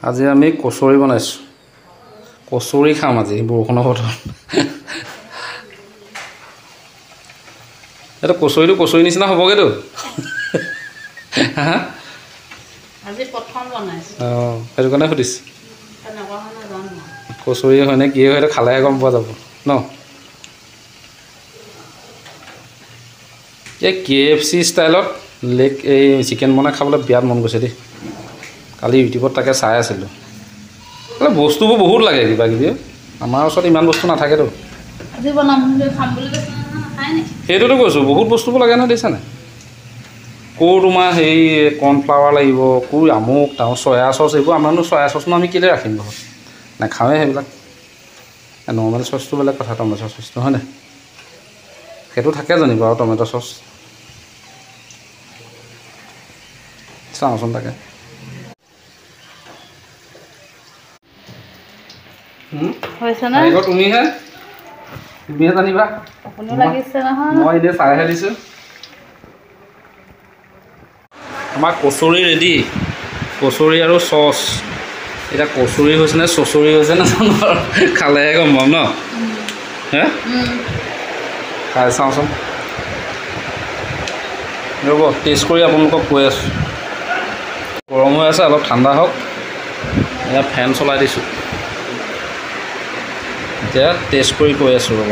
আজি আমি কচুৰি বনাইছোঁ। কচুৰি খাম আজি বৰষুণৰ বতৰত। এইটো কচুৰি নিচিনা হ'বগৈতো। আজি প্ৰথম বনাইছোঁ। অঁ, সেইটো কাৰণে সুধিছোঁ। কেনেকুৱা হয় নাজানো। কচুৰি হয়নে কি হয়, সেইটো খালেহে গম পোৱা যাব ন। এই KFC ষ্টাইলত এই চিকেন বনাই খাবলৈ বিৰাট মন গৈছে দেই। কালি ইউটিউবত তাকে চাই আছিলোঁ। বস্তুবোৰ বহুত লাগে কিবা কিবি। আমাৰ ওচৰত ইমান বস্তু নাথাকেতো। আজি বনাম বুলি খাম বুলি কৈছে নহয়, নাখায় নি? সেইটোতো কৈছোঁ, বহুত বস্তুবোৰ লাগে নহয়, দেখিছা নাই? ক'ৰ তোমাৰ হেৰি কৰ্ণফ্লাৱাৰ লাগিব, ক'ৰ আমুক তামুক চয়া চচ, এইবোৰ আমাৰনো চয়া চচনো আমি কেলৈ ৰাখিম ঘৰত? নাখাওঁৱে সেইবিলাক। নৰ্মেল চচটো বেলেগ কথা, টমেট' চচটো হয় নাই? সেইটো থাকে জানিবা আৰু টমেট' চচ। চাওঁচোন তাকে। হৈছেনে? তুমিহে জানিবা। আপুনিও লাগিছে নহয়। মই এনেই চাইহে দিছোঁ। আমাৰ কচুৰি ৰেডি। কচুৰি আৰু চচ। এতিয়া কচুৰি হৈছে নে চচৰি হৈছে নাজানো আৰু, খালেহে গম পাম ন। হে খাই চাওঁচোন। ৰ'ব টেষ্ট কৰি আপোনালোকক কৈ আছোঁ। গৰম হৈ আছে, অলপ ঠাণ্ডা হওক। এয়া ফেন চলাই দিছোঁ। এতিয়া টেষ্ট কৰি কৈ আছোঁ ৰ'ব।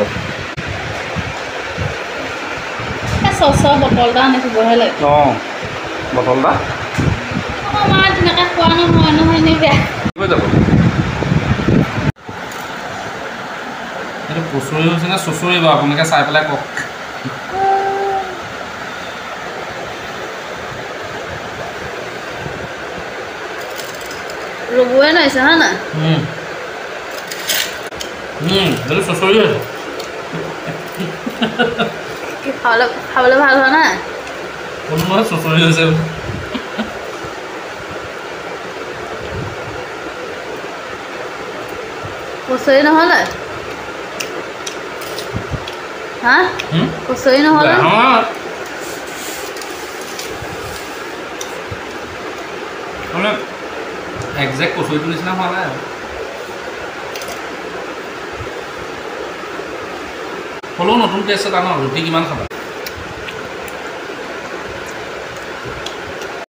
চচৰ বটল এটা আনি থবহে লাগে। অঁ, বটল এটা আমাৰ তেনেকৈ খোৱা নহয় এনেই বেয়া। হৈ যাব। এইটো কচুৰি হৈছে নে চচৰি বাৰু, আপোনালোকে চাই পেলাই কওক। ৰ'বই নোৱাৰিছে হয় নাই? এইটো চচৰি হৈছে। খাবলৈ ভাল হোৱা নাই? কোনোবাই চচৰি হৈছে। কচুৰি নহ'লে? হা? কচুৰি নহ'লে? মানে একজেক্ট কচুৰিটোৰ নিচিনা হোৱা নাই আৰু। হ'লেও নতুন টেষ্ট এটা ন, ৰুটি কিমান খাবা?